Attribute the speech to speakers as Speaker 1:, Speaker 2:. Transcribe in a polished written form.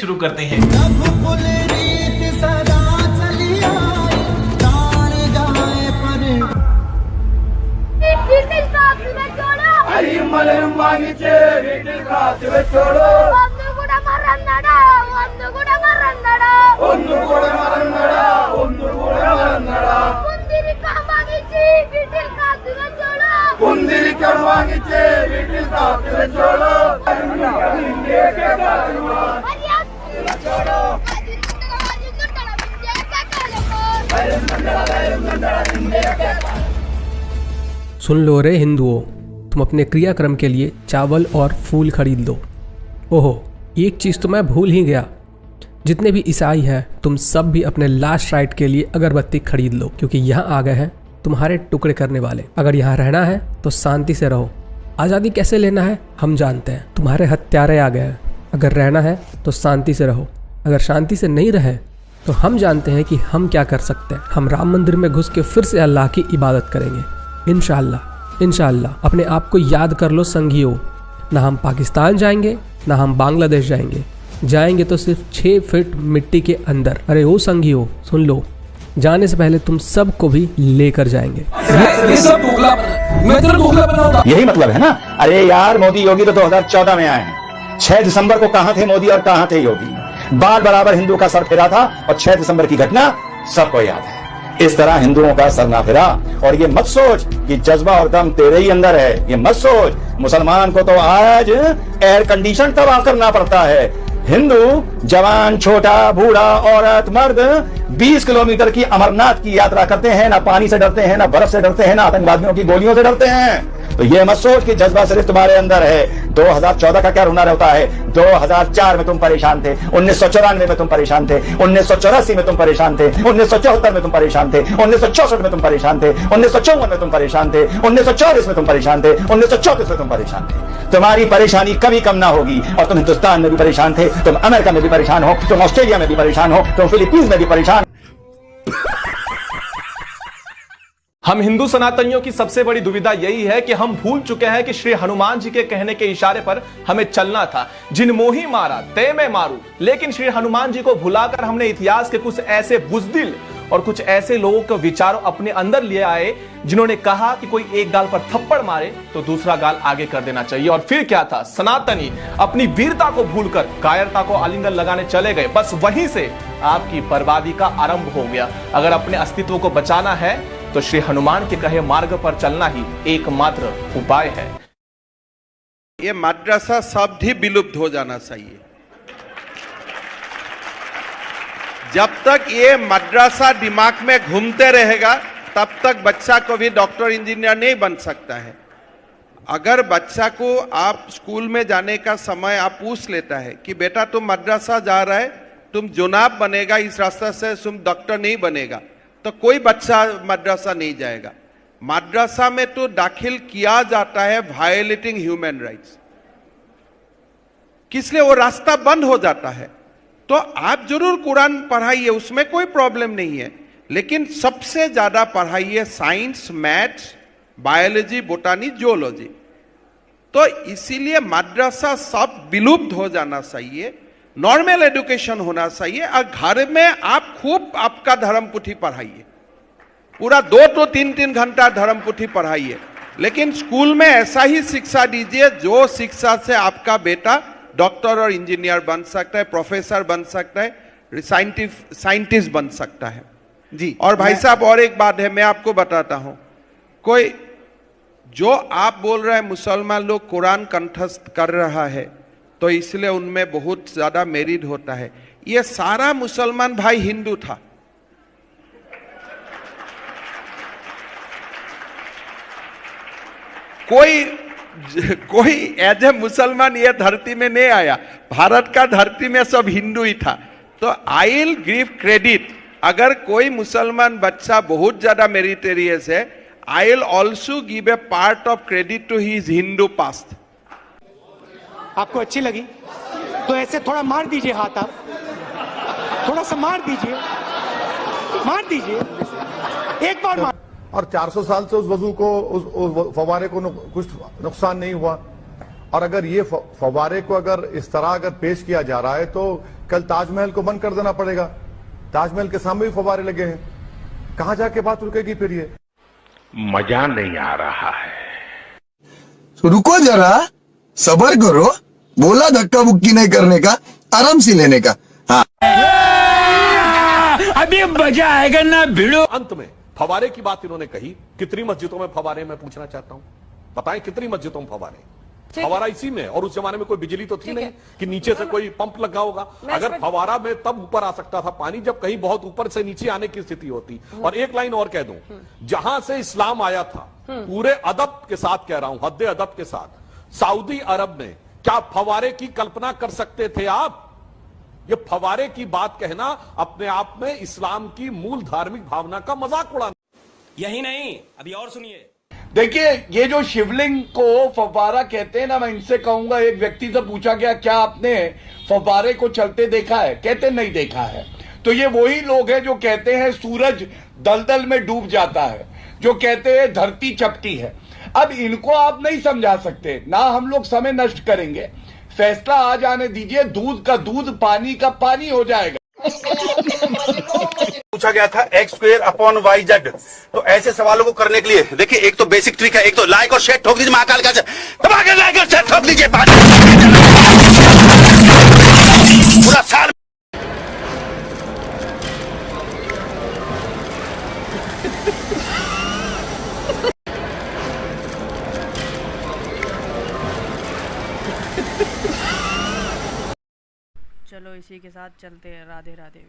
Speaker 1: शुरू करते हैं।
Speaker 2: सुन लो रे हिंदुओं, तुम अपने क्रियाक्रम के लिए चावल और फूल खरीद लो। ओहो, एक चीज़ तो मैं भूल ही गया, जितने भी ईसाई हैं तुम सब भी अपने लास्ट राइट के लिए अगरबत्ती खरीद लो, क्योंकि यहाँ आ गए हैं तुम्हारे टुकड़े करने वाले। अगर यहाँ रहना है तो शांति से रहो, आज़ादी कैसे लेना है हम जानते हैं। तुम्हारे हत्यारे आ गए हैं, अगर रहना है तो शांति से रहो। अगर शांति से नहीं रहे तो हम जानते हैं कि हम क्या कर सकते हैं। हम राम मंदिर में घुस के फिर से अल्लाह की इबादत करेंगे इंशाअल्लाह। इंशाअल्लाह अपने आप को याद कर लो संगियों, ना हम पाकिस्तान जाएंगे ना हम बांग्लादेश जाएंगे तो सिर्फ 6 फीट मिट्टी के अंदर। अरे ओ संगियों सुन लो, जाने से पहले तुम सबको भी लेकर जाएंगे।
Speaker 3: यही मतलब है ना। अरे यार, मोदी योगी तो 2014 में आए हैं। 6 दिसंबर को कहां थे मोदी और कहां थे योगी? बाल बराबर हिंदू का सर फिरा था और 6 दिसंबर की घटना सबको याद है। इस तरह हिंदुओं का सर ना फिरा। और ये मत सोच कि जज्बा और दम तेरे ही अंदर है, ये मत सोच। मुसलमान को तो आज एयर कंडीशन तबाह करना पड़ता है। हिंदू जवान, छोटा, बूढ़ा, औरत, मर्द 20 किलोमीटर की अमरनाथ की यात्रा करते हैं, ना पानी से डरते हैं, ना बर्फ से डरते हैं, ना आतंकवादियों की गोलियों से डरते हैं। तो ये मत सोच कि जज्बा सिर्फ तुम्हारे अंदर है। 2014 का क्या रोना रहता है? 2004 में तुम परेशान थे, 1994 में तुम परेशान थे, 1984 में तुम परेशान थे, 1974 में तुम परेशान थे, 1964 में तुम परेशान थे, 1954 में तुम परेशान थे, 1944 में तुम परेशान थे, 1934 में तुम परेशान थे। तुम्हारी परेशानी कभी कम ना होगी। और तुम हिंदुस्तान में भी परेशान थे, तुम अमेरिका में भी परेशान हो, तुम ऑस्ट्रेलिया में भी परेशान हो, तुम फिलीपींस में भी परेशान।
Speaker 1: हम हिंदू सनातनियों की सबसे बड़ी दुविधा यही है कि हम भूल चुके हैं कि श्री हनुमान जी के कहने के इशारे पर हमें चलना था। जिन मोही मारा ते मैं मारू। लेकिन श्री हनुमान जी को भुलाकर हमने इतिहास के कुछ ऐसे बुजदिल और कुछ ऐसे लोगों के विचारों अपने अंदर लिए आए जिन्होंने कहा कि कोई एक गाल पर थप्पड़ मारे तो दूसरा गाल आगे कर देना चाहिए। और फिर क्या था, सनातनी अपनी वीरता को भूलकर कायरता को आलिंगन लगाने चले गए। बस वहीं से आपकी बर्बादी का आरंभ हो गया। अगर अपने अस्तित्व को बचाना है तो श्री हनुमान के कहे मार्ग पर चलना ही एकमात्र उपाय है।
Speaker 4: ये मद्रसा शब्द ही विलुप्त हो जाना चाहिए। जब तक ये मद्रसा दिमाग में घूमते रहेगा तब तक बच्चा को भी डॉक्टर इंजीनियर नहीं बन सकता है। अगर बच्चा को आप स्कूल में जाने का समय आप पूछ लेता है कि बेटा तुम मद्रसा जा रहा है, तुम जुनाब बनेगा, इस रास्ते से तुम डॉक्टर नहीं बनेगा, तो कोई बच्चा मद्रसा नहीं जाएगा। मद्रसा में तो दाखिल किया जाता है वायलेटिंग ह्यूमन राइट्स, किसलिए वो रास्ता बंद हो जाता है। तो आप जरूर कुरान पढ़ाइए, उसमें कोई प्रॉब्लम नहीं है, लेकिन सबसे ज्यादा पढ़ाइए साइंस, मैथ्स, बायोलॉजी, बोटानी, जियोलॉजी। तो इसीलिए मद्रसा सब विलुप्त हो जाना चाहिए, नॉर्मल एजुकेशन होना चाहिए। और घर में आप खूब आपका धर्म पुथी पढ़ाइए, पूरा 2 to 3 घंटा धर्म पुथी पढ़ाइए, लेकिन स्कूल में ऐसा ही शिक्षा दीजिए जो शिक्षा से आपका बेटा डॉक्टर और इंजीनियर बन सकता है, प्रोफेसर बन सकता है, साइंटिस्ट बन सकता है जी। और भाई साहब और एक बात है, मैं आपको बताता हूं, कोई जो आप बोल रहे हैं मुसलमान लोग कुरान कंठस्थ कर रहा है तो इसलिए उनमें बहुत ज्यादा मेरिट होता है। ये सारा मुसलमान भाई हिंदू था। कोई एज ए मुसलमान ये धरती में नहीं आया, भारत का धरती में सब हिंदू ही था। तो आई विल गिव क्रेडिट, अगर कोई मुसलमान बच्चा बहुत ज्यादा मेरिटेरियस है, I will also give a part of credit to his Hindu past.
Speaker 5: आपको अच्छी लगी तो ऐसे थोड़ा मार दीजिए हाथ, आप थोड़ा सा मार दीजिए, एक बार मार।
Speaker 6: और 400 साल से उस वजू को, उस फवारे को कुछ नुकसान नहीं हुआ। और अगर ये फव्वारे को अगर इस तरह अगर पेश किया जा रहा है तो कल ताजमहल को बंद कर देना पड़ेगा। ताजमहल के सामने भी फव्वारे लगे हैं, कहां जाके बात रुकेगी फिर? ये
Speaker 7: मजा नहीं आ रहा है।
Speaker 8: तो रुको जरा, सबर करो। बोला धक्का बुक्की नहीं करने का, आराम से लेने का। हाँ,
Speaker 7: अभी मजा आएगा ना भिड़ो।
Speaker 9: अंत में फवारे की बात इन्होंने कही। कितनी मस्जिदों में फवारे, मैं पूछना चाहता हूं, बताएं कितनी मस्जिदों में फवारे? फवारा इसी में, और उस जमाने में कोई बिजली तो थी नहीं कि नीचे से कोई पंप लगा होगा। अगर फवारा में तब ऊपर आ सकता था पानी जब कहीं बहुत ऊपर से नीचे आने की स्थिति होती। और एक लाइन और कह दूं, जहां से इस्लाम आया था, पूरे अदब के साथ कह रहा हूं, हद्दे अदब के साथ, सऊदी अरब में क्या फवारे की कल्पना कर सकते थे आप? ये फवारे की बात कहना अपने आप में इस्लाम की मूल धार्मिक भावना का मजाक उड़ाना।
Speaker 10: यही नहीं, अभी और सुनिए।
Speaker 11: देखिए, ये जो शिवलिंग को फव्वारा कहते हैं ना, मैं इनसे कहूंगा, एक व्यक्ति से पूछा गया क्या आपने फव्वारे को चलते देखा है? कहते नहीं देखा है। तो ये वही लोग हैं जो कहते हैं सूरज दलदल में डूब जाता है, जो कहते हैं धरती चपटी है। अब इनको आप नहीं समझा सकते, ना हम लोग समय नष्ट करेंगे। फैसला आ जाने दीजिए, दूध का दूध, पानी का पानी हो जाएगा।
Speaker 3: पूछा गया था x² / YZ। तो ऐसे सवालों को करने के लिए देखिए, एक तो बेसिक ट्रिक है, एक तो लाइक और शेयर ठोक दीजिए, महाकाल का दबा के लाइक और शेयर ठोक दीजिए। पूरा साल
Speaker 12: चलो इसी के साथ चलते हैं। राधे राधे।